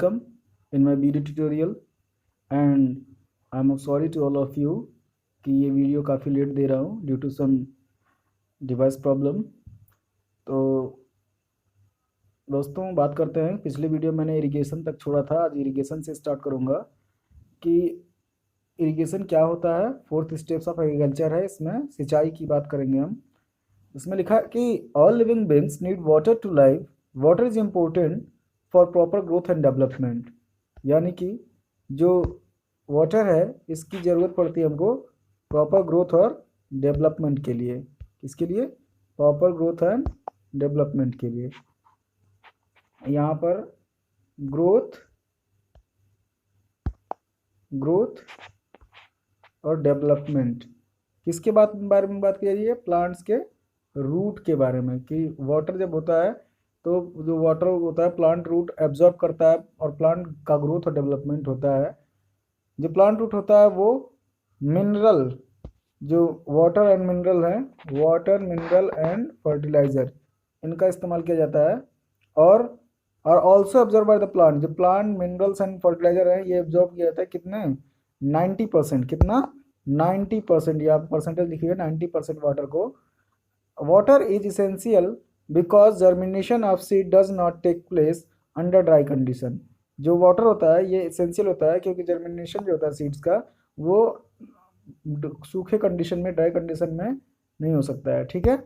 welcome in my video tutorial and I'm sorry to all of you कि ये video काफ़ी late दे रहा हूँ due to some device problem. तो दोस्तों बात करते हैं, पिछले वीडियो मैंने इरिगेशन तक छोड़ा था, आज इरिगेशन से स्टार्ट करूँगा कि इरिगेशन क्या होता है। 4th स्टेप्स ऑफ एग्रीकल्चर है, इसमें सिंचाई की बात करेंगे हम। इसमें लिखा है कि all living beings need water to live, water is important for proper growth and development. यानी कि जो वाटर है इसकी ज़रूरत पड़ती है हमको प्रॉपर ग्रोथ और डेवलपमेंट के लिए। किसके लिए? प्रॉपर ग्रोथ एंड डेवलपमेंट के लिए। यहाँ पर ग्रोथ और डेवलपमेंट किसके बारे में बात की जा रही है? प्लांट्स के रूट के बारे में, कि वाटर जब होता है तो जो वाटर होता है प्लांट रूट एब्जॉर्ब करता है और प्लांट का ग्रोथ और डेवलपमेंट होता है। जो प्लांट रूट होता है वो मिनरल, जो वाटर एंड मिनरल है, वाटर मिनरल एंड फर्टिलाइजर, इनका इस्तेमाल किया जाता है। और also absorb by the plant, जो प्लांट मिनरल्स एंड फर्टिलाइजर है ये एब्जॉर्ब किया जाता है कितने? 90%। कितना? 90%। या परसेंटेज लिखिए 90% वाटर को। Water is essential because germination of seed does not take place under dry condition. जो वाटर होता है ये इसेंशियल होता है क्योंकि जर्मिनेशन जो होता है सीड्स का वो सूखे कंडीशन में, ड्राई कंडीशन में नहीं हो सकता है। ठीक है।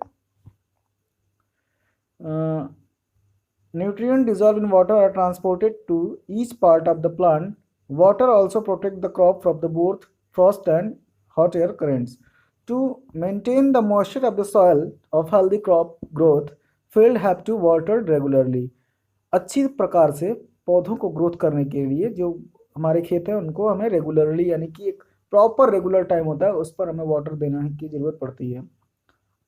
Nutrient dissolve in water are transported to each part of the plant. Water also protect the crop from the both frost and hot air currents. To maintain the moisture of the soil of healthy crop growth, field have to watered regularly. अच्छी प्रकार से पौधों को growth करने के लिए जो हमारे खेत हैं उनको हमें रेगुलरली, यानी कि एक प्रॉपर रेगुलर टाइम होता है उस पर हमें वाटर देना की ज़रूरत पड़ती है।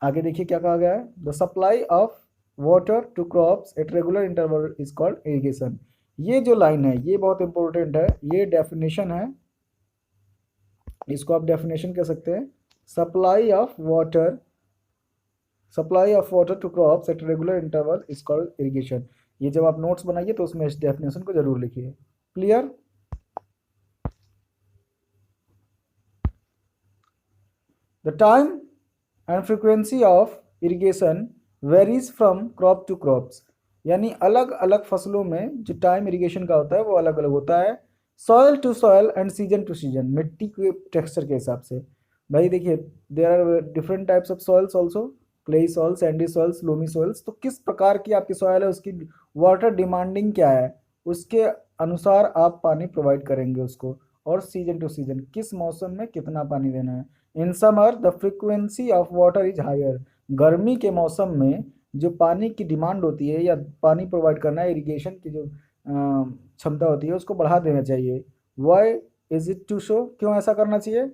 आगे देखिए क्या कहा गया है। The supply of water to crops at regular interval is called irrigation. ये जो लाइन है ये बहुत इंपॉर्टेंट है, ये डेफिनेशन है, इसको आप डेफिनेशन कह सकते हैं। Supply of water to crops at regular interval is called irrigation. ये जब आप नोट्स बनाइए तो उसमें इस डेफिनेशन को जरूर लिखिए। Clear? The time and frequency of irrigation varies from crop to crops. यानी अलग अलग फसलों में जो टाइम इरिगेशन का होता है वो अलग अलग होता है। Soil to soil and season to season, मिट्टी के टेक्सचर के हिसाब से। भाई देखिए there are different types of soils also, clayey soil, sandy soils, loamy soils. तो किस प्रकार की आपकी सॉइल है उसकी वाटर डिमांडिंग क्या है उसके अनुसार आप पानी प्रोवाइड करेंगे उसको। और सीजन टू सीजन, किस मौसम में कितना पानी देना है। In summer the frequency of water is higher. गर्मी के मौसम में जो पानी की डिमांड होती है या पानी प्रोवाइड करना है, इरिगेशन की जो क्षमता होती है उसको बढ़ा देना चाहिए। Why is it to show, क्यों ऐसा करना चाहिए?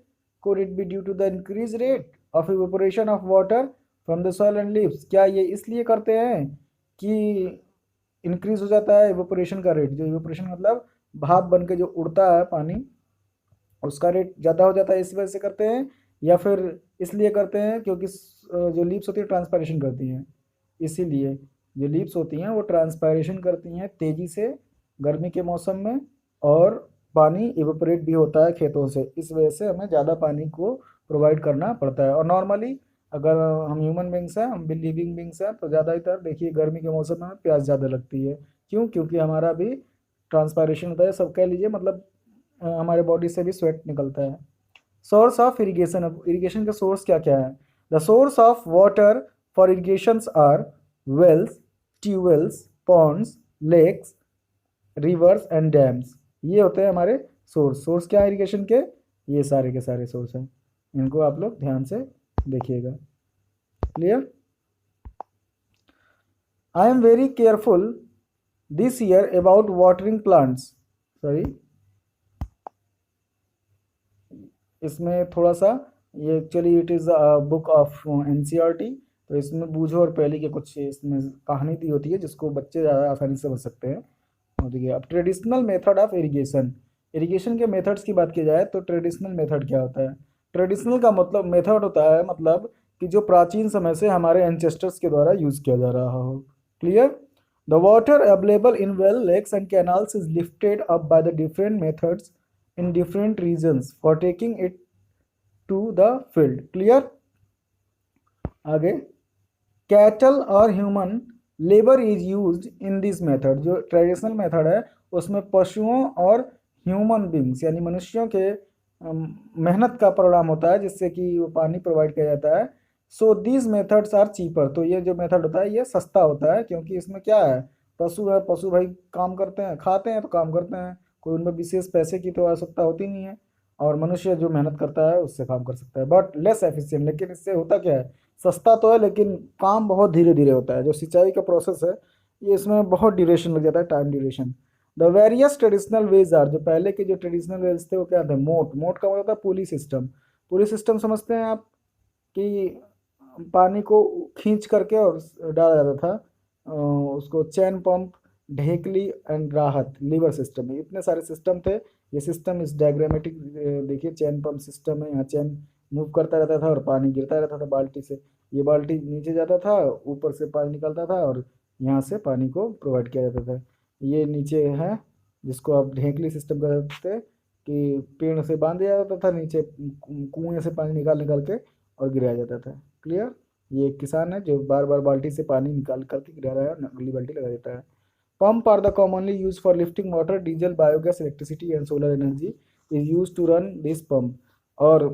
Could it be due to the increase rate of evaporation of water from the soil and leaves. क्या ये इसलिए करते हैं कि इंक्रीज हो जाता है इवेपोरेशन का रेट? जो इवेपोरेशन मतलब भाप बन के जो उड़ता है पानी उसका रेट ज़्यादा हो जाता है, इस वजह से करते हैं? या फिर इसलिए करते हैं क्योंकि जो लीव्स होती है ट्रांसपायरेशन करती हैं, इसीलिए जो लीव्स होती हैं वो ट्रांसपायरेशन करती हैं तेज़ी से गर्मी के मौसम में, और पानी इवेपोरेट भी होता है खेतों से, इस वजह से हमें ज़्यादा पानी को प्रोवाइड करना पड़ता है। और नॉर्मली अगर हम ह्यूमन बींग्स हैं, हम भी लिविंग बींग्स हैं, तो ज़्यादातर देखिए गर्मी के मौसम में हमें प्यास ज़्यादा लगती है। क्यों? क्योंकि हमारा भी ट्रांसपायरेशन होता है, सब कह लीजिए, मतलब हमारे बॉडी से भी स्वेट निकलता है। सोर्स ऑफ इरिगेशन, अब इरिगेशन का सोर्स क्या क्या है? The source of water for irrigations are wells, tubewells, ponds, lakes, rivers and dams. ये होते हैं हमारे सोर्स। सोर्स क्या है इरिगेशन के? ये सारे के सारे सोर्स हैं, इनको आप लोग ध्यान से देखिएगा। Clear? I am very careful this year about watering plants. Sorry, इसमें थोड़ा सा, ये actually it is a book of NCERT, तो इसमें बूझो और पहले के कुछ इसमें कहानी दी होती है जिसको बच्चे ज़्यादा आसानी से समझ सकते हैं। और देखिए अब traditional method of irrigation, irrigation के मेथड्स की बात की जाए तो ट्रेडिशनल मेथड क्या होता है? ट्रेडिशनल का मतलब मेथड होता है मतलब कि जो प्राचीन समय से हमारे एंसेस्टर्स के द्वारा यूज़ किया जा रहा हो। Clear? The water available in well, lakes and canals is lifted up by the different methods in different regions for taking it to the field. Clear? आगे, कैटल और human labour is used in this method. जो traditional method है उसमें पशुओं और human beings यानी मनुष्यों के मेहनत का परिणाम होता है जिससे कि वो पानी प्रोवाइड किया जाता है। So these methods are cheaper. तो ये जो मेथड होता है ये सस्ता होता है क्योंकि इसमें क्या है, पशु है, पशु भाई काम करते हैं, खाते हैं तो काम करते हैं, कोई उनमें विशेष पैसे की तो आवश्यकता होती नहीं है, और मनुष्य जो मेहनत करता है उससे काम कर सकता है, बट लेस एफिशिएंट। लेकिन इससे होता क्या है, सस्ता तो है लेकिन काम बहुत धीरे धीरे होता है। जो सिंचाई का प्रोसेस है ये इसमें बहुत ड्यूरेशन लग जाता है, time duration. The various traditional ways are, जो पहले के जो ट्रेडिशनल वेज थे वो क्या थे, मोट। मोट का मतलब होता है पुली सिस्टम। पुली सिस्टम समझते हैं आप, कि पानी को खींच करके और डाला जाता था, उसको चैन पंप, ढेकली एंड राहत, लीवर सिस्टम, इतने सारे सिस्टम थे। ये सिस्टम इस डायग्रामेटिक देखिए, चैन पंप सिस्टम है, यहाँ चैन मूव करता रहता था और पानी गिरता रहता था बाल्टी से। ये बाल्टी नीचे जाता था, ऊपर से पानी निकलता था और यहाँ से पानी को प्रोवाइड किया जाता था। ये नीचे है जिसको आप ढेकली सिस्टम कह सकते हैं, कि पेड़ से बांध दिया जाता था, नीचे कुएं से पानी निकाल निकाल के और गिराया जाता था। क्लियर? ये एक किसान है जो बार बार बाल्टी से पानी निकाल करके गिरा रहा है और अगली बाल्टी लगा देता है। Pump are the commonly used for lifting water. Diesel, biogas, electricity and solar energy is used to run this pump. और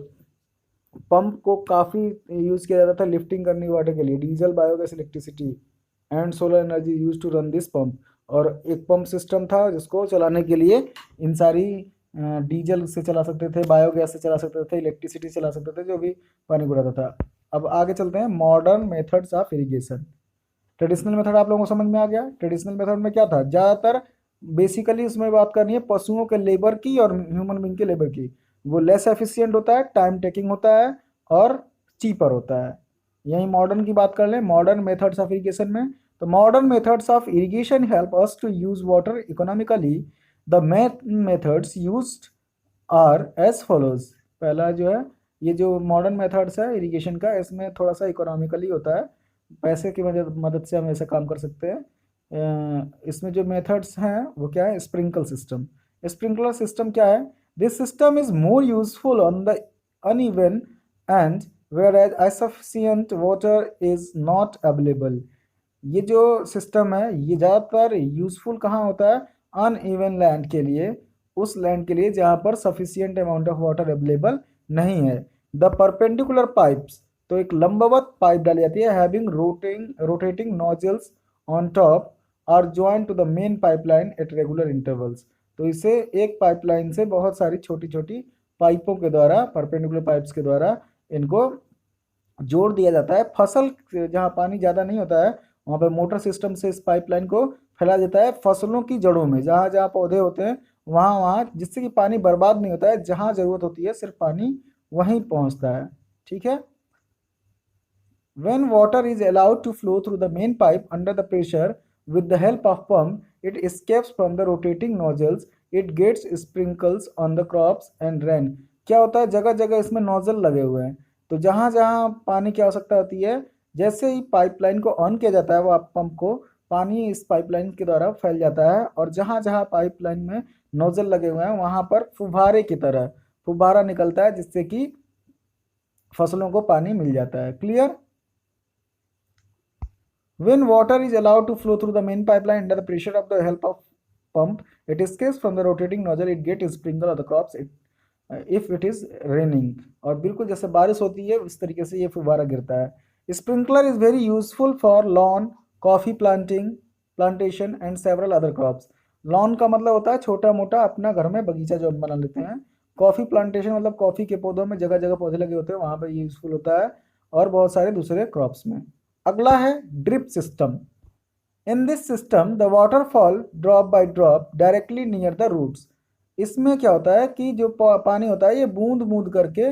पंप को काफ़ी यूज़ किया जाता था लिफ्टिंग करने वाटर के लिए। Diesel, biogas, electricity and solar energy use to run this pump. और एक पंप सिस्टम था जिसको चलाने के लिए इन सारी डीजल से चला सकते थे, बायोगैस से चला सकते थे, इलेक्ट्रिसिटी चला सकते थे, जो भी पानी उड़ाता था। अब आगे चलते हैं, modern methods of irrigation. Traditional method आप लोगों को समझ में आ गया। ट्रेडिशनल मेथड में क्या था, ज़्यादातर बेसिकली उसमें बात करनी है पशुओं के लेबर की और ह्यूमन बींग के लेबर की। वो लेस एफिशिएंट होता है, टाइम टेकिंग होता है और चीपर होता है। यही मॉडर्न की बात कर लें, मॉडर्न मेथड्स ऑफ इरिगेशन में, तो modern methods of irrigation help us to use water economically. The methods used are as follows. पहला जो है, ये जो मॉडर्न मेथड्स है इरिगेशन का, इसमें थोड़ा सा इकोनॉमिकली होता है, पैसे की मदद से हम ऐसा काम कर सकते हैं। इसमें जो मेथड्स हैं वो क्या है, स्प्रिंकल सिस्टम। स्प्रिंकलर सिस्टम क्या है, this system is more useful on the uneven and where as sufficient water is not available. ये जो सिस्टम है ये ज़्यादातर यूजफुल कहाँ होता है, अनइवन लैंड के लिए, उस लैंड के लिए जहाँ पर sufficient amount of water available नहीं है। द परपेंडिकुलर पाइप्स, तो एक लंबवत पाइप डाली जाती है, having rotating nozzles on top are joint to the main pipeline at regular intervals. तो इसे एक पाइपलाइन से बहुत सारी छोटी छोटी पाइपों के द्वारा, परपेंडिकुलर पाइप्स के द्वारा इनको जोड़ दिया जाता है। फसल जहाँ पानी ज़्यादा नहीं होता है वहाँ पर मोटर सिस्टम से इस पाइपलाइन को फैला देता है फसलों की जड़ों में, जहाँ जहाँ पौधे होते हैं वहाँ वहाँ, जिससे कि पानी बर्बाद नहीं होता है, जहाँ ज़रूरत होती है सिर्फ पानी वहीं पहुँचता है। ठीक है। When water is allowed to flow through the main pipe under the pressure with the help of pump, it escapes from the rotating nozzles. It gets sprinkles on the crops and rain. क्या होता है, जगह जगह इसमें nozzle लगे हुए हैं, तो जहाँ जहाँ पानी की आवश्यकता होती है, जैसे ही पाइपलाइन को ऑन किया जाता है वो पंप को, पानी इस पाइपलाइन के द्वारा फैल जाता है, और जहाँ जहाँ पाइपलाइन में नोजल लगे हुए हैं वहाँ पर फुब्बारे की तरह फुब्बारा निकलता है, जिससे कि फसलों को पानी मिल जाता है। Clear? When water is allowed to flow through the main pipeline under the pressure of the help of pump, it escapes from the rotating nozzle. It gets sprinkled on the crops if it is raining. और बिल्कुल जैसे बारिश होती है उस तरीके से ये फुव्वारा गिरता है। Sprinkler is very useful for lawn, coffee plantation and several other crops. Lawn का मतलब होता है छोटा मोटा अपना घर में बगीचा जो हम बना लेते हैं। कॉफ़ी प्लांटेशन मतलब कॉफ़ी के पौधों में जगह जगह पौधे लगे होते हैं, वहाँ पर यूज़फुल होता है, और बहुत सारे दूसरे क्रॉप्स में। अगला है drip system. In this system the water fall drop by drop directly near the roots. इसमें क्या होता है कि जो पानी होता है ये बूंद बूंद करके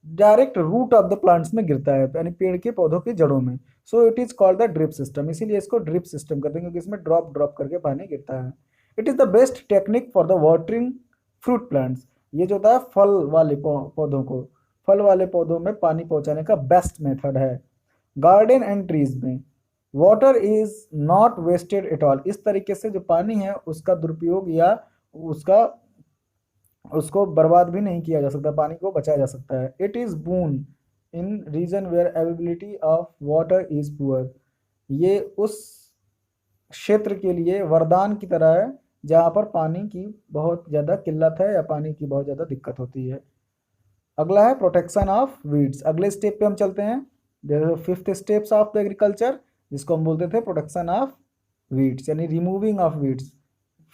direct route of the plants में गिरता है, यानी पेड़ के पौधों की जड़ों में। So it is called the drip system, इसीलिए इसको ड्रिप सिस्टम कहते हैं, क्योंकि इसमें ड्रॉप ड्रॉप करके पानी गिरता है। It is the best technique for the watering fruit plants. ये जो होता है फल वाले पौधों को, फल वाले पौधों में पानी पहुंचाने का बेस्ट मेथड है। गार्डन एंड ट्रीज में water is not wasted at all, इस तरीके से जो पानी है उसका दुरुपयोग या उसका उसको बर्बाद भी नहीं किया जा सकता, पानी को बचाया जा सकता है। It is boon in region where availability of water is poor, ये उस क्षेत्र के लिए वरदान की तरह है जहाँ पर पानी की बहुत ज़्यादा किल्लत है या पानी की बहुत ज़्यादा दिक्कत होती है। अगला है प्रोटेक्शन ऑफ वीड्स, अगले स्टेप पे हम चलते हैं। Fifth steps of the agriculture, जिसको हम बोलते थे प्रोटेक्शन ऑफ वीड्स, यानी removing of weeds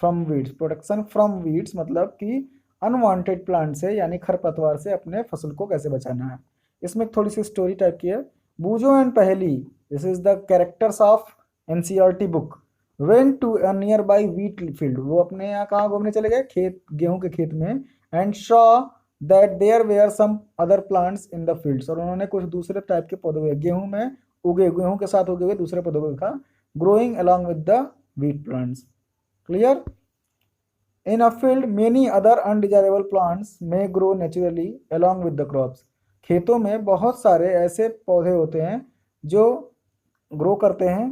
from weeds. Protection from weeds मतलब कि अनवांटेड प्लांट से यानी खरपतवार से अपने फसल को कैसे बचाना है। इसमें थोड़ी सी स्टोरी टाइप की है। Boojho and Paheli, this is the characters of NCERT book, went to a nearby wheat field, वो अपने यहाँ कहाँ घूमने चले गए, खेत, गेहूं के खेत में। And saw that there were some other plants in the fields, और उन्होंने कुछ दूसरे टाइप के पौधे गेहूं में उगे, गेहूं के साथ उगे हुए दूसरे पौधों को देखा, growing along with the wheat plants. Clear? In a field, many other undesirable plants may grow naturally along with the crops. खेतों में बहुत सारे ऐसे पौधे होते हैं जो ग्रो करते हैं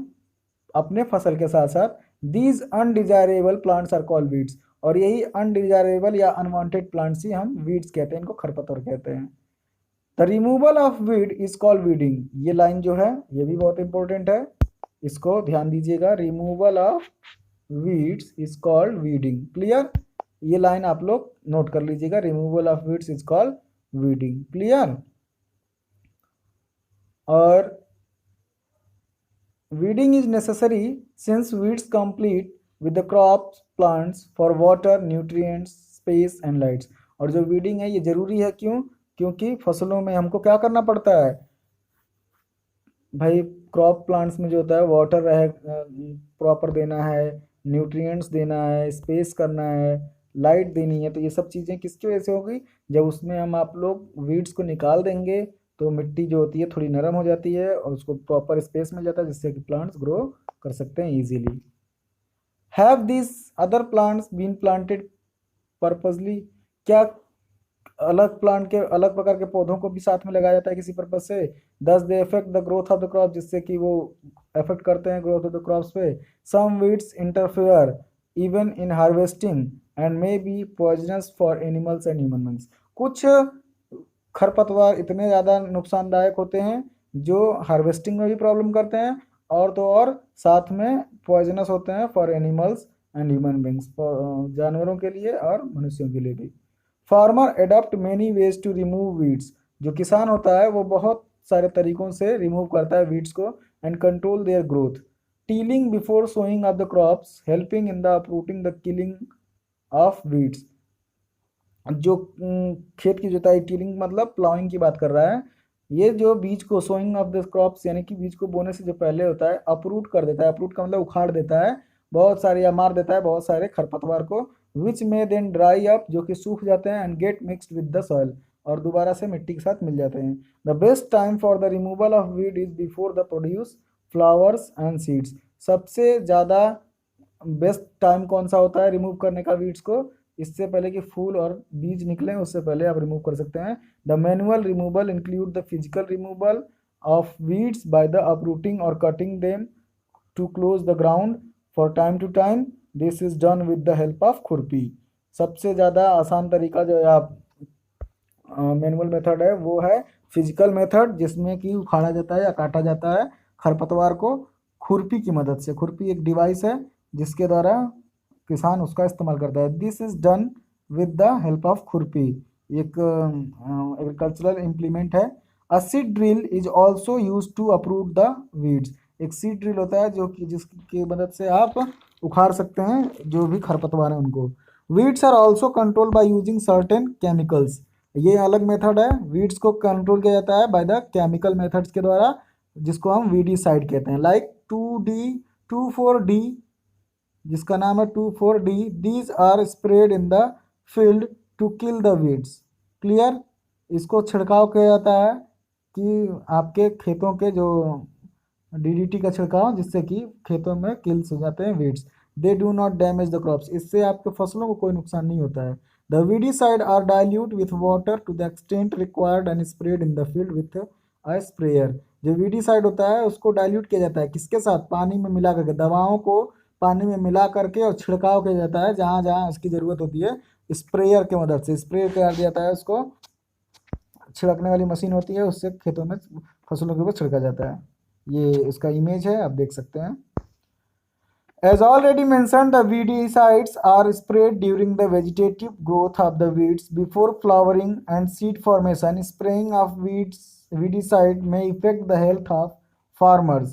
अपने फसल के साथ साथ। These undesirable plants are called weeds. और यही अनडिजायरेबल या अनवांटेड प्लांट्स ही हम वीड्स कहते हैं, इनको खरपतवार कहते हैं। The removal of weed is called weeding, ये लाइन जो है ये भी बहुत इंपॉर्टेंट है, इसको ध्यान दीजिएगा। Removal of weeds is called weeding. Clear? ये लाइन आप लोग नोट कर लीजिएगा, removal of weeds is called weeding. Clear? और weeding is necessary since weeds complete with the crops plants for water, nutrients, space and lights. और जो weeding है ये जरूरी है, क्यों? क्योंकि फसलों में हमको क्या करना पड़ता है भाई, क्रॉप प्लांट्स में जो होता है वाटर रहे प्रॉपर देना है, न्यूट्रिएंट्स देना है, स्पेस करना है, लाइट देनी है। तो ये सब चीज़ें किसकी वजह से होगी, जब उसमें हम आप लोग वीड्स को निकाल देंगे तो मिट्टी जो होती है थोड़ी नरम हो जाती है और उसको प्रॉपर स्पेस मिल जाता है जिससे कि प्लांट्स ग्रो कर सकते हैं easily. Have this other plants been planted purposely, क्या अलग प्लांट के अलग प्रकार के पौधों को भी साथ में लगाया जाता है किसी पर्पज से। Thus they affect the growth of the crop, जिससे कि वो इफेक्ट करते हैं ग्रोथ ऑफ द क्रॉप्स पे। Some weeds interfere even in harvesting and may be poisonous for animals and human beings, कुछ खरपतवार इतने ज़्यादा नुकसानदायक होते हैं जो हार्वेस्टिंग में भी प्रॉब्लम करते हैं और तो और साथ में पॉइजनस होते हैं for animals and human beings, जानवरों के लिए और मनुष्यों के लिए भी। Farmer adopt many ways to remove weeds, जो किसान होता है वो बहुत सारे तरीकों से रिमूव करता है वीड्स को and control their growth. Tilling before sowing of the crops helping in the uprooting the killing of weeds, जो खेत की जुताई, टीलिंग मतलब प्लाउइंग की बात कर रहा है, ये जो बीज को सोइंग ऑफ द क्रॉप्स यानी कि बीज को बोने से जो पहले होता है अपरूट कर देता है, अपरूट का मतलब उखाड़ देता है बहुत सारे या मार देता है बहुत सारे खरपतवार को, विच में देन ड्राई अप, जो कि सूख जाते हैं, and get mixed with the soil, और दोबारा से मिट्टी के साथ मिल जाते हैं। The best time for the removal of weed is before the produce flowers and seeds, सबसे ज़्यादा बेस्ट टाइम कौन सा होता है रिमूव करने का वीड्स को, इससे पहले कि फूल और बीज निकलें उससे पहले आप रिमूव कर सकते हैं। The manual removal include the physical removal of weeds by the uprooting और cutting them to close the ground for time to time, this is done with the help of khurpi. सबसे ज़्यादा आसान तरीका जो है आप मैनुअल मेथड है वो है फिजिकल मेथड, जिसमें कि उखाड़ा जाता है या काटा जाता है खरपतवार को खुरपी की मदद से। खुरपी एक डिवाइस है जिसके द्वारा किसान उसका इस्तेमाल करता है। This is done with the help of khurpi, एक एग्रीकल्चरल इम्प्लीमेंट है। A seed drill is also use to approve the weeds, एक सीड ड्रिल होता है जो कि जिसकी मदद से आप उखाड़ सकते हैं जो भी खरपतवार हैं उनको। Weeds are also control by using certain chemicals, ये अलग मेथड है, वीड्स को कंट्रोल किया जाता है बाय द केमिकल मेथड्स के द्वारा जिसको हम वीडीसाइड कहते हैं। लाइक 2,4-D, जिसका नाम है 2,4-D, these are spread in the field to kill the weeds. Clear? इसको छिड़काव किया जाता है कि आपके खेतों के जो डीडीटी का छिड़काव, जिससे कि खेतों में किल्स हो जाते हैं weeds. They do not damage the crops, इससे आपके फसलों को कोई नुकसान नहीं होता है। The weedicide are dilute with water to the extent required and spread in the field with a sprayer. जो वीडीसाइड होता है उसको डाइल्यूट किया जाता है किसके साथ, पानी में मिला करके, दवाओं को पानी में मिला करके और छिड़काव किया जाता है जहाँ जहाँ उसकी ज़रूरत होती है। स्प्रेयर की मदद से स्प्रे कर दिया जाता है उसको, छिड़कने वाली मशीन होती है, उससे खेतों में फसलों के ऊपर छिड़का जाता है। ये इसका इमेज है, आप देख सकते हैं। As already mentioned, the weedicides are sprayed during the vegetative growth of the weeds before flowering and seed formation. Spraying of weedicide may affect the health of farmers.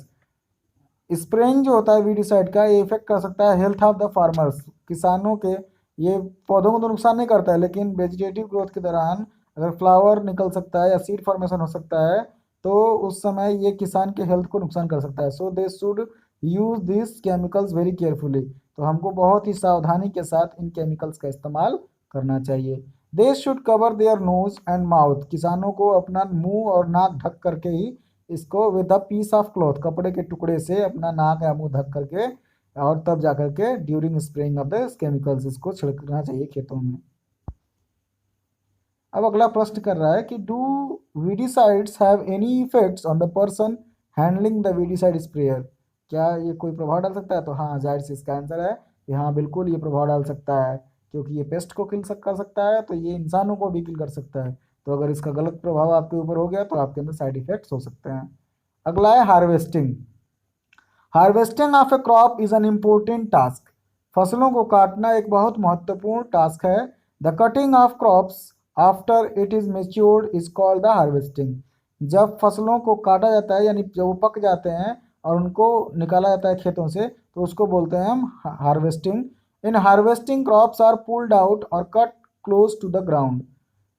Spraying जो होता है वीडिसाइड का, ये इफेक्ट कर सकता है health of the farmers, किसानों के। ये पौधों को तो नुकसान नहीं करता है, लेकिन वेजिटेटिव ग्रोथ के दौरान अगर फ्लावर निकल सकता है या सीड फॉर्मेशन हो सकता है, तो उस समय ये किसान के हेल्थ को नुकसान कर सकता है। So they should use this chemicals very carefully. तो हमको बहुत ही सावधानी के साथ इन केमिकल्स का इस्तेमाल करना चाहिए। They should cover their nose and mouth. किसानों को अपना मुंह और नाक ढक करके ही इसको with a piece of cloth, कपड़े के टुकड़े से अपना नाक या मुंह ढक करके, और तब जा करके during spraying of the chemicals इसको छिड़कना चाहिए खेतों में। अब अगला प्रश्न कर रहा है कि do weedicides have any effects on the person handling the weedicide sprayer. क्या ये कोई प्रभाव डाल सकता है? तो हाँ, जाहिर से इसका आंसर है कि हाँ, बिल्कुल ये प्रभाव डाल सकता है, क्योंकि ये पेस्ट को किल कर सकता है, तो ये इंसानों को भी किल कर सकता है। तो अगर इसका गलत प्रभाव आपके ऊपर हो गया तो आपके अंदर साइड इफेक्ट्स हो सकते हैं। अगला है harvesting. Harvesting of A crop is an important task. फसलों को काटना एक बहुत महत्वपूर्ण टास्क है। The cutting of crops after it is matured is called the harvesting. जब फसलों को काटा जाता है, यानी जब वो पक जाते हैं और उनको निकाला जाता है खेतों से, तो उसको बोलते हैं हम harvesting. In harvesting crops are pulled out और cut close to the ground.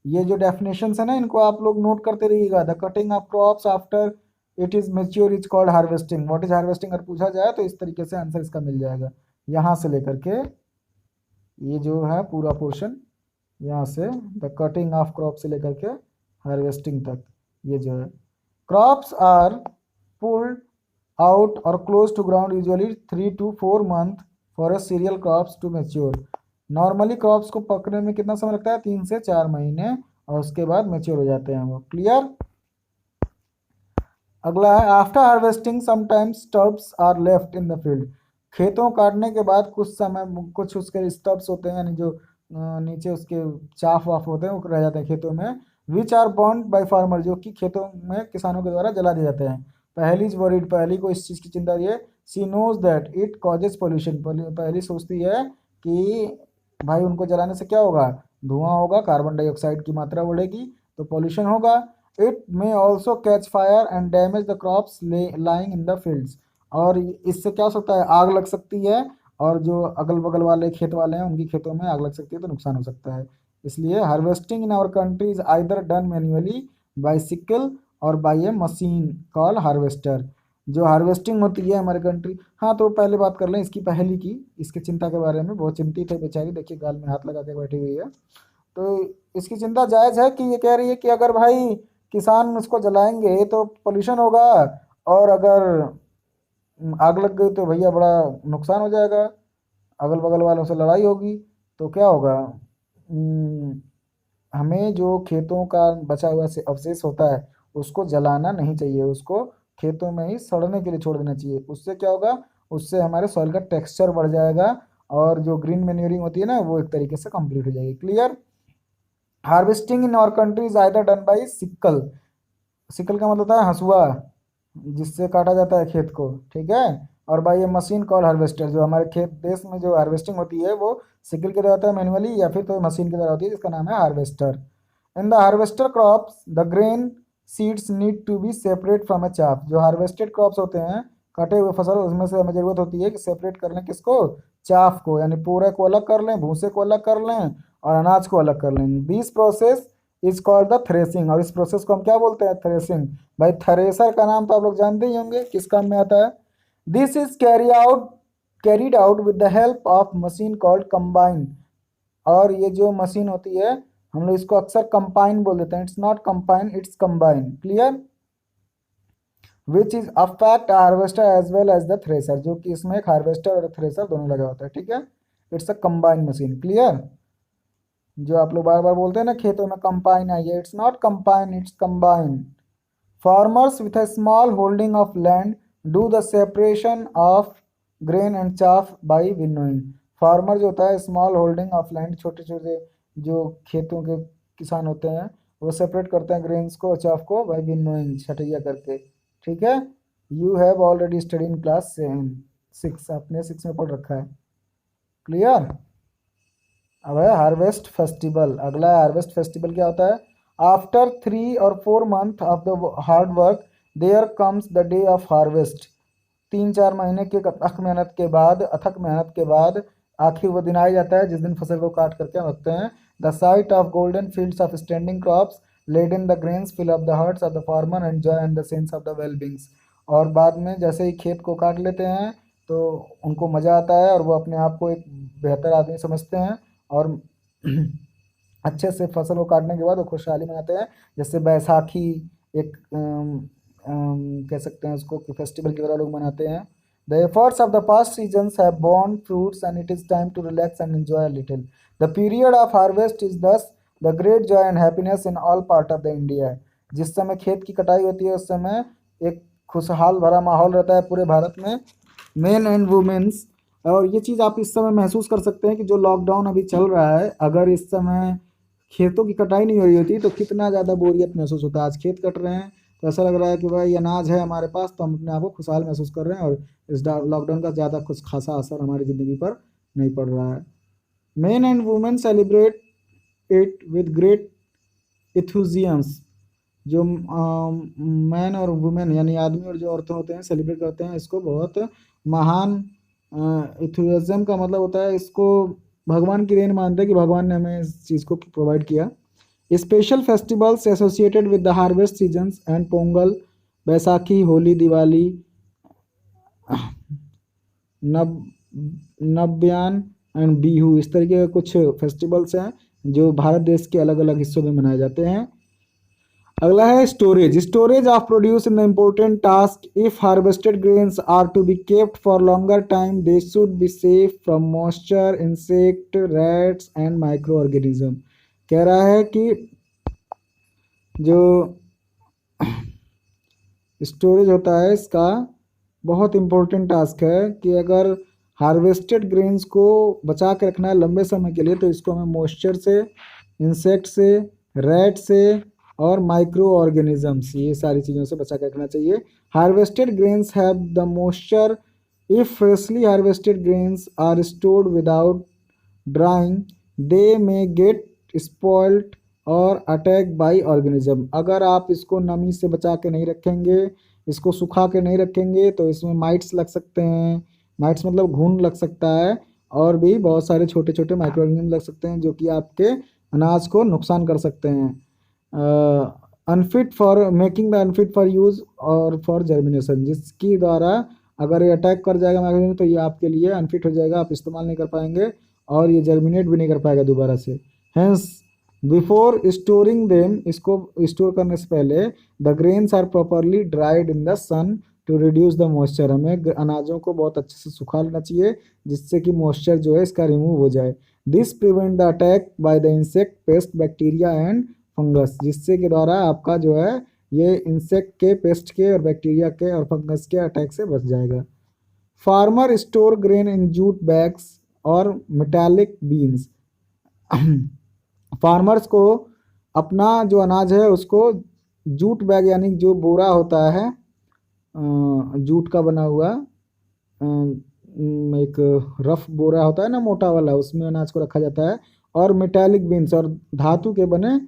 ये जो डेफिनेशन है ना, इनको आप लोग नोट करते रहिएगा। The cutting of crops after it is mature is called harvesting. What is harvesting अगर पूछा जाए तो इस तरीके से आंसर इसका मिल जाएगा। यहाँ से लेकर के ये जो है पूरा पोर्शन, यहाँ से द कटिंग ऑफ क्रॉप से लेकर के हार्वेस्टिंग तक, ये जो है क्रॉप्स आर पुल्ड आउट और close to ground usually 3 to 4 month for a cereal crops to mature. Normally crops को पकने में कितना समय लगता है? 3 से 4 महीने, और उसके बाद मेच्योर हो जाते हैं वो। क्लियर? अगला है after harvesting sometimes stubs are left in the field. खेतों काटने के बाद कुछ समय कुछ उसके स्टब्स होते हैं, यानी जो नीचे उसके चाफ वाफ होते हैं, वो रह जाते हैं खेतों में। Which are burned by farmer, जो कि खेतों में किसानों के द्वारा जला दिए जाते हैं। पहली इज वरीड, पहली को इस चीज़ की चिंता है, she knows that it causes pollution. पहली सोचती है कि भाई उनको जलाने से क्या होगा, धुआं होगा, कार्बन डाइऑक्साइड की मात्रा बढ़ेगी, तो पोल्यूशन होगा। It may also catch fire and damage the crops lying in the fields. और इससे क्या हो सकता है, आग लग सकती है, और जो अगल बगल वाले खेत वाले हैं उनकी खेतों में आग लग सकती है, तो नुकसान हो सकता है। इसलिए harvesting in our country is either done manually by sickle और by a machine call harvester. जो हार्वेस्टिंग होती है हमारे कंट्री, हाँ, तो पहले बात कर लें इसकी पहली की, इसकी चिंता के बारे में। बहुत चिंतित है बेचारी, देखिए गाल में हाथ लगा के बैठी हुई है। तो इसकी चिंता जायज़ है कि ये कह रही है कि अगर भाई किसान उसको जलाएंगे तो पोल्यूशन होगा, और अगर आग लग गई तो भैया बड़ा नुकसान हो जाएगा, अगल बगल वालों से लड़ाई होगी, तो क्या होगा। हमें जो खेतों का बचा हुआ से अवशेष होता है उसको जलाना नहीं चाहिए, उसको खेतों में ही सड़ने के लिए छोड़ देना चाहिए। उससे क्या होगा, उससे हमारे सॉइल का टेक्सचर बढ़ जाएगा, और जो ग्रीन मैन्योरिंग होती है ना, वो एक तरीके से कंप्लीट हो जाएगी। Clear? Harvesting in our country is either done by sickle. Sickle का मतलब होता है हंसुआ, जिससे काटा जाता है खेत को, ठीक है। और बाई ये मशीन कॉल हार्वेस्टर, जो हमारे खेत देश में जो हार्वेस्टिंग होती है वो सिकल के द्वारा होता है मैनुअली, या फिर तो मशीन के द्वारा होती है, जिसका नाम है harvester. In the harvester crops the grain seeds need to be separate from a chaff. जो हार्वेस्टेड क्रॉप्स होते हैं, कटे हुए फसल, उसमें से हमें ज़रूरत होती है कि सेपरेट कर लें किसको, चाफ को, यानी पूरे को अलग कर लें, भूसे को अलग कर लें, और अनाज को अलग कर लें। This process is called the threshing. और इस प्रोसेस को हम क्या बोलते हैं? थ्रेसिंग। भाई थ्रेसर का नाम तो आप लोग जानते ही होंगे, किस काम में आता है। This is carried out with the help of machine called combine. और ये जो मशीन होती है, हम लोग इसको अक्सर कंबाइन बोल देते हैं। It's not combine, it's combine. Clear? Which is affect harvester as well as the thresher, जो कि इसमें एक हार्वेस्टर और थ्रेसर दोनों लगा होता है, ठीक है। It's a combine machine. Clear? जो आप लोग बार बार बोलते हैं ना खेतों में कंबाइन आई है, it's not combine, it's combine. Farmers with a small holding of land do the separation of grain and chaff by winnowing. Farmer जो होता है स्मॉल होल्डिंग ऑफ लैंड, छोटे छोटे जो खेतों के किसान होते हैं वो सेपरेट करते हैं ग्रेन्स को, चाफ को, बाय विनोइंग, छटैया करके। ठीक है, you have already study in class 6, आपने 6 में पढ़ रखा है। क्लियर। अब है हार्वेस्ट फेस्टिवल। अगला है हार्वेस्ट फेस्टिवल। क्या होता है? आफ्टर 3 और 4 month of the hard work there comes the day of harvest. 3-4 महीने के अथक मेहनत के बाद आखिर वो दिन आ जाता है जिस दिन फसल को काट करके हम रखते हैं। The sight of golden fields of standing crops laden the grains fill up the hearts of the farmer and joy and the sense of the well beings. और बाद में जैसे ही खेत को काट लेते हैं तो उनको मज़ा आता है और वो अपने आप को एक बेहतर आदमी समझते हैं और अच्छे से फसल को काटने के बाद वो खुशहाली मनाते हैं। जैसे बैसाखी एक कह सकते हैं उसको कि फेस्टिवल की तरह लोग मनाते हैं। The efforts of the past seasons have borne fruits and it is time to relax and enjoy a little. The period of harvest is thus the great joy and happiness in all part of the India. जिस समय खेत की कटाई होती है उस समय एक खुशहाल भरा माहौल रहता है पूरे भारत में, मेन एंड वुमेन्स। और ये चीज़ आप इस समय महसूस कर सकते हैं कि जो लॉकडाउन अभी चल रहा है, अगर इस समय खेतों की कटाई नहीं हो रही होती तो कितना ज़्यादा बोरियत महसूस होता है। आज खेत कट रहे हैं तो ऐसा लग रहा है कि भाई अनाज है हमारे पास तो हम अपने आप को खुशहाल महसूस कर रहे हैं और इस लॉकडाउन का ज़्यादा कुछ खासा असर हमारी ज़िंदगी पर नहीं पड़ रहा है। Men and women celebrate it with great enthusiasm. जो मैन और वुमेन यानी आदमी और जो औरतें होते हैं सेलिब्रेट करते हैं इसको बहुत महान इथुजिज्म का मतलब होता है इसको भगवान की देन मानते हैं कि भगवान ने हमें इस चीज़ को प्रोवाइड किया। Special festivals associated with the harvest seasons and Pongal, Baisakhi, Holi, Diwali, Nabanna and Bihu, इस तरीके के कुछ फेस्टिवल्स हैं जो भारत देश के अलग अलग हिस्सों में मनाए जाते हैं। अगला है storage. Storage of produce in the important task. If harvested grains are to be kept for longer time they should be safe from moisture, insect, rats and micro organism. कह रहा है कि जो स्टोरेज होता है इसका बहुत इम्पोर्टेंट टास्क है कि अगर हार्वेस्टेड ग्रेन्स को बचा के रखना है लंबे समय के लिए तो इसको हमें मॉइस्चर से, इंसेक्ट से, रैट से और माइक्रो ऑर्गेनिजम्स, ये सारी चीज़ों से बचा के रखना चाहिए। Harvested grains have the moisture. If freshly harvested grains are stored without drying they may get spoiled और अटैक बाई ऑर्गेनिज्म। अगर आप इसको नमी से बचा के नहीं रखेंगे, इसको सुखा के नहीं रखेंगे तो इसमें माइट्स लग सकते हैं। माइट्स मतलब घुन लग सकता है और भी बहुत सारे छोटे छोटे माइक्रो ऑर्गेनिज्म लग सकते हैं जो कि आपके अनाज को नुकसान कर सकते हैं। Unfit for making the unfit for use और फॉर जर्मिनेशन, जिसकी द्वारा अगर ये अटैक कर जाएगा माइक्रो तो ये आपके लिए अनफिट हो जाएगा, आप इस्तेमाल नहीं कर पाएंगे और ये जर्मिनेट भी नहीं कर पाएगा दोबारा से। हैंस बिफोर स्टोरिंग देम, इसको स्टोर करने से पहले the grains are properly dried in the sun to reduce the moisture. हमें अनाजों को बहुत अच्छे से सुखा लेना चाहिए जिससे कि मॉइस्चर जो है इसका रिमूव हो जाए। This prevent the attack by the insect, paste, bacteria and fungus, जिससे के द्वारा आपका जो है ये इंसेक्ट के, पेस्ट के और बैक्टीरिया के और फंगस के अटैक से बच जाएगा। Farmer store grain in jute bags और मेटालिक बीन्स। फार्मर्स को अपना जो अनाज है उसको जूट बैग यानी जो बोरा होता है जूट का बना हुआ एक रफ बोरा होता है ना मोटा वाला, उसमें अनाज को रखा जाता है। और मेटालिक बीन्स और धातु के बने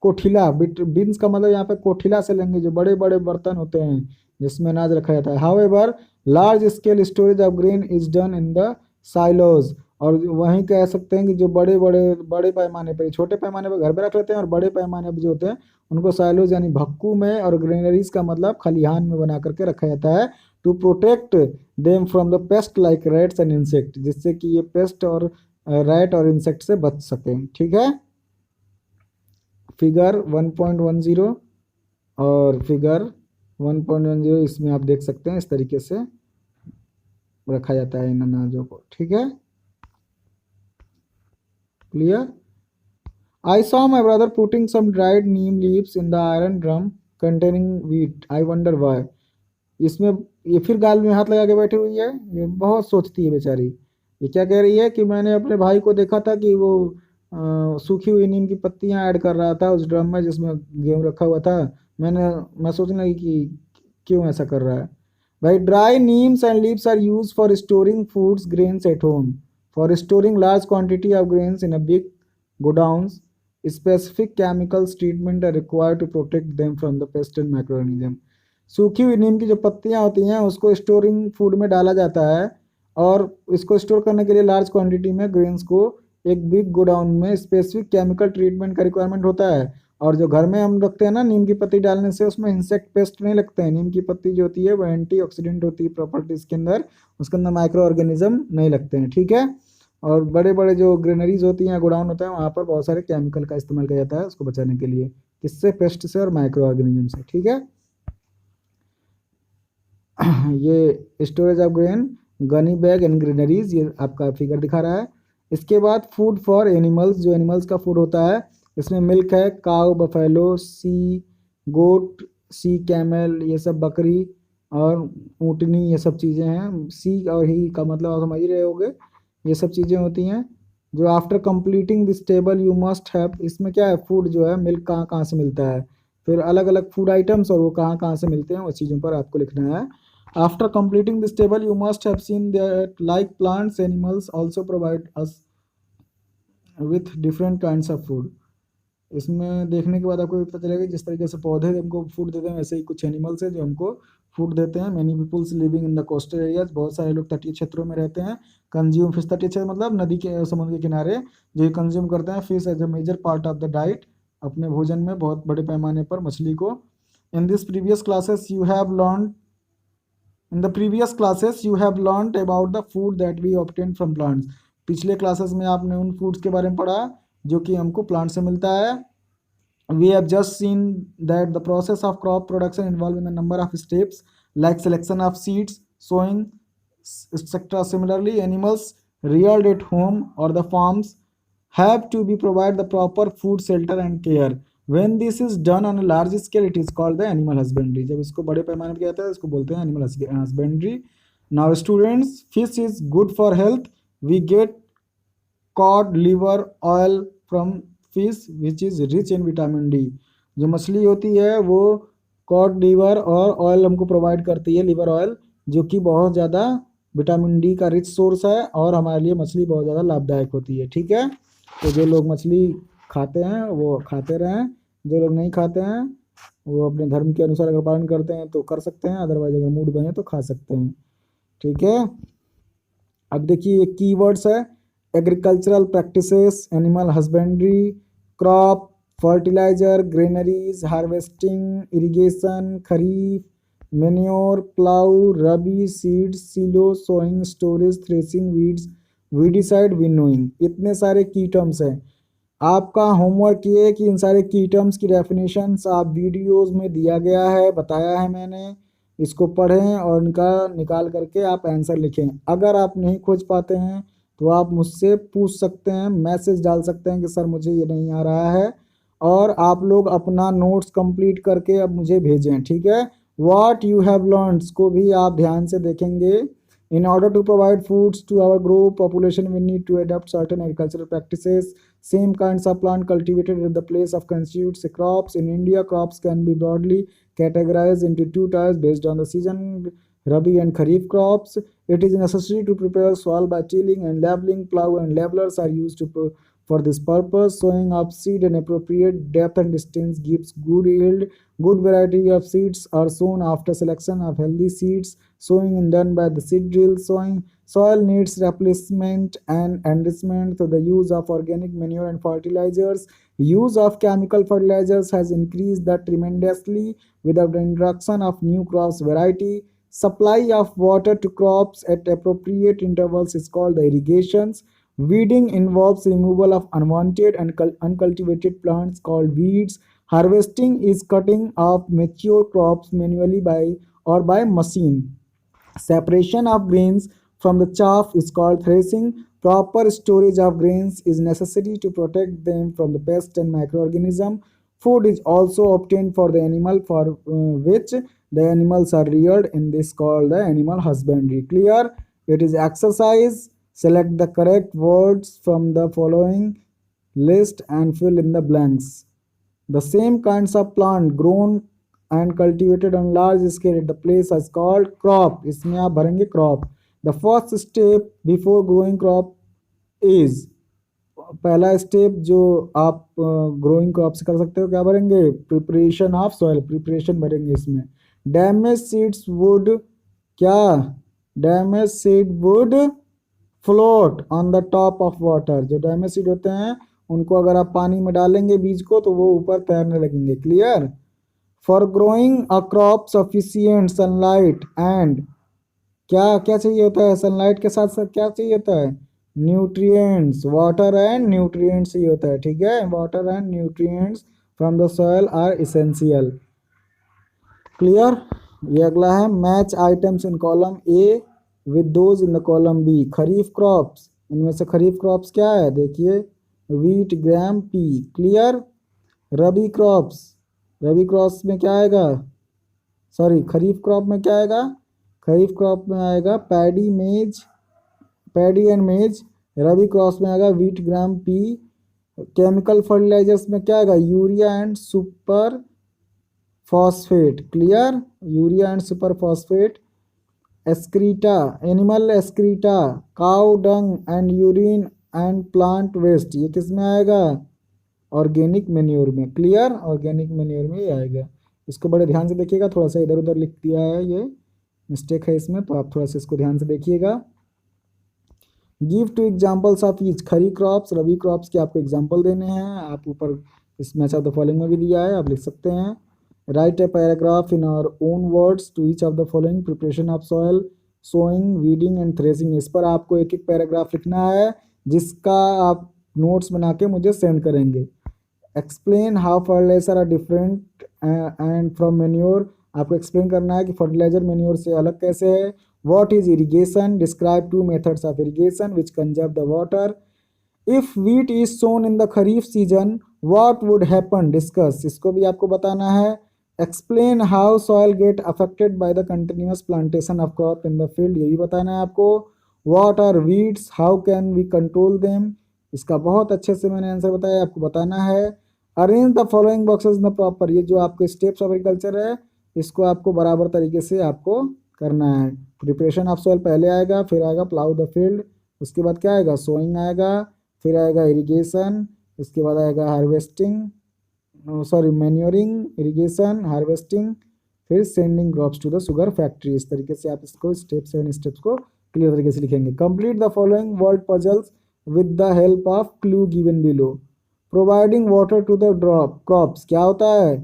कोठिला, बीन्स का मतलब यहाँ पे कोठिला से लेंगे जो बड़े बड़े बर्तन होते हैं जिसमें अनाज रखा जाता है। However large scale storage of grain is done in the silos. और वहीं कह सकते हैं कि जो बड़े पैमाने पर, छोटे पैमाने पर घर पे रख लेते हैं और बड़े पैमाने पर जो होते हैं उनको साइलोज यानी भक्कू में और ग्रेनरीज का मतलब खलिहान में बना करके रखा जाता है to protect them from the pest like rats and insect, जिससे कि ये पेस्ट और रैट और इंसेक्ट से बच सकें। ठीक है, फिगर 1.10 और फिगर 1.10 इसमें आप देख सकते हैं इस तरीके से रखा जाता है इन अनाजों को। ठीक है, clear. I saw my brother putting some dried neem leaves in the iron drum containing wheat. I wonder why. इसमें ये फिर गाल में हाथ लगा के बैठी हुई है, ये बहुत सोचती है बेचारी। ये क्या कह रही है कि मैंने अपने भाई को देखा था कि वो सूखी हुई नीम की पत्तियां ऐड कर रहा था उस ड्रम में जिसमें गेहूं रखा हुआ था। मैं सोचने लगी कि क्यों ऐसा कर रहा है। भाई, dry neems and leaves are use for storing foods grains at home, for storing large quantity of grains in a big godowns. Specific chemicals treatment are required to protect them from the pest and microorganism. सूखी हुई नीम की जो पत्तियां होती हैं उसको storing food में डाला जाता है, और इसको स्टोर करने के लिए लार्ज क्वांटिटी में ग्रेन्स को एक बिग गोडाउन में स्पेसिफिक केमिकल ट्रीटमेंट का रिक्वायरमेंट होता है। और जो घर में हम रखते हैं ना, नीम की पत्ती डालने से उसमें इंसेक्ट पेस्ट नहीं लगते हैं। नीम की पत्ती जो होती है वो एंटीऑक्सीडेंट होती है प्रॉपर्टीज के अंदर, उसके अंदर माइक्रो ऑर्गेनिज्म नहीं लगते हैं, ठीक है। और बड़े बड़े जो ग्रेनरीज होती हैं, गोडाउन होता है, वहाँ पर बहुत सारे केमिकल का इस्तेमाल किया जाता है उसको बचाने के लिए, किससे? पेस्ट से और माइक्रो ऑर्गेनिज्म से, ठीक है। ये storage of grain, gunny bag and granaries, ये आपका फिगर दिखा रहा है। इसके बाद फूड फॉर एनिमल्स, जो एनिमल्स का फूड होता है, इसमें मिल्क है, काउ, बफेलो, सी गोट, सी कैमल, ये सब बकरी और ऊँटनी, ये सब चीज़ें हैं। सी और ही का मतलब आप समझ ही रहे होगे, ये सब चीज़ें होती हैं। जो after completing this table you must have, इसमें क्या है, फूड जो है, मिल्क कहाँ कहाँ से मिलता है, फिर अलग अलग फूड आइटम्स और वो कहाँ कहाँ से मिलते हैं, उस चीज़ों पर आपको लिखना है। After completing this table, you must have seen that like plants, animals also provide us with different kinds of food. इसमें देखने के बाद आपको ये पता चलेगा जिस तरीके से पौधे हमको फूड देते हैं, वैसे ही कुछ एनिमल्स हैं जो हमको फूड देते हैं। Many peoples living in the coastal areas, बहुत सारे लोग तटीय क्षेत्रों में रहते हैं। कंज्यूम फिश, तटीय क्षेत्र मतलब नदी के, समुद्र के किनारे, जो कंज्यूम करते हैं fish as a major part of the diet, अपने भोजन में बहुत बड़े पैमाने पर मछली को। In this previous classes you have learn In the previous classes you have learnt about the food that we obtain from plants. पिछले क्लासेस में आपने उन फूड्स के बारे में पढ़ा जो कि हमको प्लांट से मिलता है। We have just seen that the process of crop production involved in a number of steps like selection of seeds, sowing, etc. Similarly, animals reared at home or the farms have to be provided the proper food, shelter and care. When this is done on a large scale, it is called the animal husbandry. जब इसको बड़े पैमाने पर किया जाता है इसको बोलते हैं animal husbandry. Now students, fish is good for health. We get cod liver oil from fish which is rich in vitamin D. जो मछली होती है वो कॉड लिवर और ऑयल हमको प्रोवाइड करती है, लिवर ऑयल, जो कि बहुत ज़्यादा विटामिन डी का रिच सोर्स है और हमारे लिए मछली बहुत ज़्यादा लाभदायक होती है, ठीक है। तो जो लोग मछली खाते हैं वो खाते रहें, जो लोग नहीं खाते हैं वो अपने धर्म के अनुसार अगर पालन करते हैं तो कर सकते हैं, अदरवाइज अगर मूड बने तो खा सकते हैं, ठीक है। अब देखिए ये कीवर्ड्स है, agricultural practices, animal husbandry, crop, fertiliser, granaries, harvesting, irrigation, kharif, manure, plough, rabi, seeds, silo, sowing, storage, threshing, weeds, weedicide, winnowing, इतने सारे की टर्म्स हैं। आपका होमवर्क ये है कि इन सारे की टर्म्स की डेफिनेशंस आप वीडियोस में दिया गया है, बताया है मैंने, इसको पढ़ें और इनका निकाल करके आप आंसर लिखें। अगर आप नहीं खोज पाते हैं तो आप मुझसे पूछ सकते हैं, मैसेज डाल सकते हैं कि सर मुझे ये नहीं आ रहा है, और आप लोग अपना नोट्स कंप्लीट करके अब मुझे भेजें, ठीक है। व्हाट यू हैव लर्न्ड को भी आप ध्यान से देखेंगे। In order to provide foods to our group population, we need to adopt certain agricultural practices. Same kinds of plant cultivated at the place of constitutes crops. In India, crops can be broadly categorized into two types based on the season, Rabi and Kharif crops. It is necessary to prepare soil by tilling and leveling. Plow and levelers are used for this purpose. Sowing of seed and appropriate depth and distance gives good yield. Good variety of seeds are sown after selection of healthy seeds. Sowing is done by the seed drill. Soil needs replacement and enrichment through the use of organic manure and fertilizers. Use of chemical fertilizers has increased tremendously without the introduction of new crops variety. Supply of water to crops at appropriate intervals is called the irrigations. Weeding involves removal of unwanted and uncultivated plants called weeds. Harvesting is cutting of mature crops manually by machine. Separation of grains from the chaff is called threshing. Proper storage of grains is necessary to protect them from the pests and microorganisms. Food is also obtained for the animal for which the animals are reared. In this called the animal husbandry. Clear? It is exercise. Select the correct words from the following list and fill in the blanks. The same kinds of plant grown and cultivated on large scale at the place is called crop. इसमें आप भरेंगे crop. The first step before growing crop is, पहला step जो आप growing crop से कर सकते हो क्या भरेंगे? प्रिपरेशन ऑफ सॉइल, प्रिपरेशन भरेंगे इसमें. डैमेज सीड्स वुड, क्या? Damage seed would float on the top of water. जो डैमेज सीड होते हैं उनको अगर आप पानी में डालेंगे बीज को तो वो ऊपर तैरने लगेंगे. Clear? For growing a crop sufficient sunlight and, क्या क्या चाहिए होता है? सनलाइट के साथ साथ क्या चाहिए होता है? न्यूट्रिएंट्स, वाटर एंड न्यूट्रिएंट्स चाहिए होता है. ठीक है, water and nutrients from the soil are essential. Clear? ये अगला है. Match items in column A with those in the column B. Kharif crops, इनमें से खरीफ क्रॉप्स क्या है? देखिए, wheat, gram, pea. Clear? Rabi crops, rabi crops में क्या आएगा? सॉरी, खरीफ क्रॉप में क्या आएगा? खरीफ क्रॉप में आएगा पैडी, मेज, पैडी एंड मेज. रबी क्रॉप्स में आएगा wheat, gram, pea. Chemical fertilisers में क्या आएगा? Urea and super phosphate. Clear? Urea and super phosphate. Excreta, animal excreta, cow dung and urine and plant waste. ये किस में आएगा? ऑर्गेनिक मेन्योर में. क्लियर? ऑर्गेनिक मेन्योर में ही आएगा. इसको बड़े ध्यान से देखिएगा, थोड़ा सा इधर उधर लिख दिया है, ये मिस्टेक है इसमें, तो आप थोड़ा सा इसको ध्यान से देखिएगा. Give two examples of each. खरी क्रॉप्स, रबी क्रॉप्स के आपको एग्जाम्पल देने हैं. आप ऊपर इस मैच ऑफ द फॉलोइंग में भी दिया है, आप लिख सकते हैं. Write a paragraph in our own words to each of the following. Preparation of soil, sowing, weeding and threshing. इस पर आपको एक एक पैराग्राफ लिखना है जिसका आप नोट्स बना के मुझे सेंड करेंगे. Explain how fertiliser are different and from manure. आपको एक्सप्लेन करना है कि फर्टिलाइजर मेन्योर से अलग कैसे है. What is irrigation? Describe two methods of irrigation which conserve the water. If wheat is sown in the kharif season what would happen? Discuss. इसको भी आपको बताना है. Explain how soil get affected by the continuous plantation of crop in the field. ये भी बताना है आपको. What are weeds? How can we control them? इसका बहुत अच्छे से मैंने आंसर बताया, आपको बताना है. Arrange the following boxes in the proper. ये जो आपके स्टेप्स ऑफ एग्रीकल्चर है इसको आपको बराबर तरीके से आपको करना है. प्रिपरेशन ऑफ सॉइल पहले आएगा, फिर आएगा प्लाउ द फील्ड, उसके बाद क्या आएगा? सोइंग आएगा, फिर आएगा इरिगेशन, इसके बाद आएगा harvesting, sorry manuring, irrigation, harvesting, फिर sending crops to the sugar factory. इस तरीके से आप इसको स्टेप 7 स्टेप्स को क्लियर तरीके से लिखेंगे. Complete the following word puzzles with the help of clue given below. Providing water to the drop crops क्या होता है?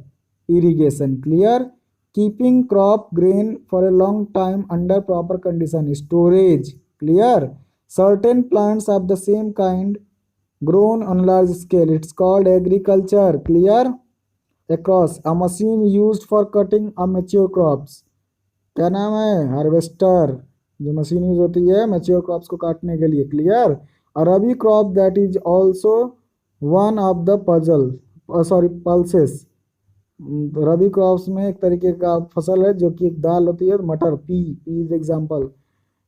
Irrigation. Clear? Keeping crop grain for a long time under proper condition, storage. Clear? Certain plants of the same kind grown on large scale, it's called agriculture. Clear? Across, a machine used for cutting a mature crops, क्या नाम है? Harvester. जो machine use होती है mature crops को काटने के लिए. Clear? a rabi crop that is also one of the pulses. Rabi crops में एक तरीके का फसल है जो कि एक दाल होती है, मटर, P is example.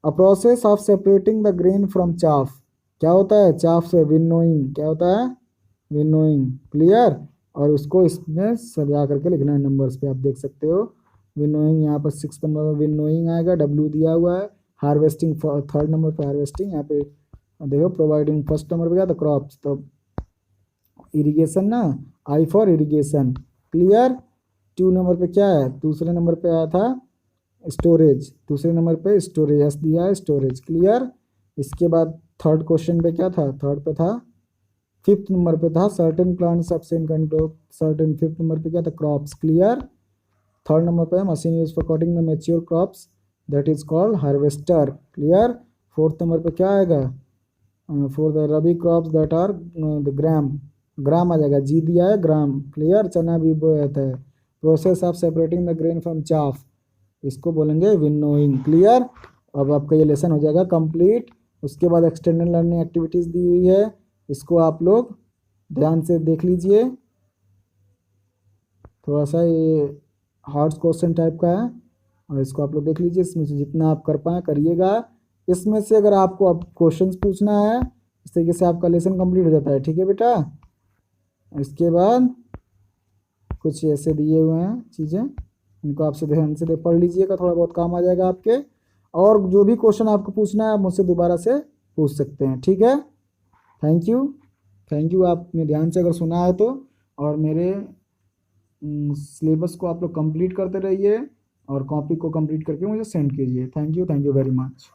A process of separating the grain from chaff. क्या होता है? चाफ से. विनोइंग. क्या होता है? विनोइंग. क्लियर? और उसको इसमें सजा करके लिखना है नंबर्स पे, आप देख सकते हो. विनोइंग यहाँ पर 6 नंबर में विनोइंग आएगा, डब्ल्यू दिया हुआ है. हार्वेस्टिंग 3rd नंबर पे हार्वेस्टिंग. यहाँ पे देखो प्रोवाइडिंग 1st नंबर पे क्या था? क्रॉप्स. तो इरिगेशन ना, I for irrigation. Clear? 2 number पे क्या है? दूसरे नंबर पे आया था स्टोरेज. दूसरे नंबर पे स्टोरेज, एस दिया है, स्टोरेज. क्लियर? इसके बाद 3rd क्वेश्चन पे क्या था? 3rd पे था. 5th नंबर पे था certain plants of same kind of certain. 5th number पे क्या था? क्रॉप्स. क्लियर? 3rd नंबर पे machine use for cutting the mature crops that is called harvester. Clear? 4th number पे क्या आएगा? For the rabi crops that are the gram. Gram आ जाएगा, जी दिया है, ग्राम. क्लियर? चना भी बोया जाता है. Process of separating the grain from chaff, इसको बोलेंगे विनोइंग. क्लियर? अब आपका ये लेसन हो जाएगा कंप्लीट. उसके बाद एक्सटेंडेड लर्निंग एक्टिविटीज़ दी हुई है, इसको आप लोग ध्यान से देख लीजिए. थोड़ा सा ये हार्ड क्वेश्चन टाइप का है, और इसको आप लोग देख लीजिए, इसमें से जितना आप कर पाए करिएगा। इसमें से अगर आपको अब क्वेश्चंस पूछना है, इस तरीके से आपका लेसन कंप्लीट हो जाता है। ठीक है बेटा, इसके बाद कुछ ऐसे दिए हुए हैं चीज़ें, इनको आपसे ध्यान से पढ़ लीजिएगा, थोड़ा बहुत काम आ जाएगा आपके। और जो भी क्वेश्चन आपको पूछना है आप मुझसे दोबारा से पूछ सकते हैं। ठीक है, थैंक यू। थैंक यू, आपने ध्यान से अगर सुना है तो। और मेरे सिलेबस को आप लोग कंप्लीट करते रहिए, और कॉपी को कंप्लीट करके मुझे सेंड कीजिए। Thank you very much.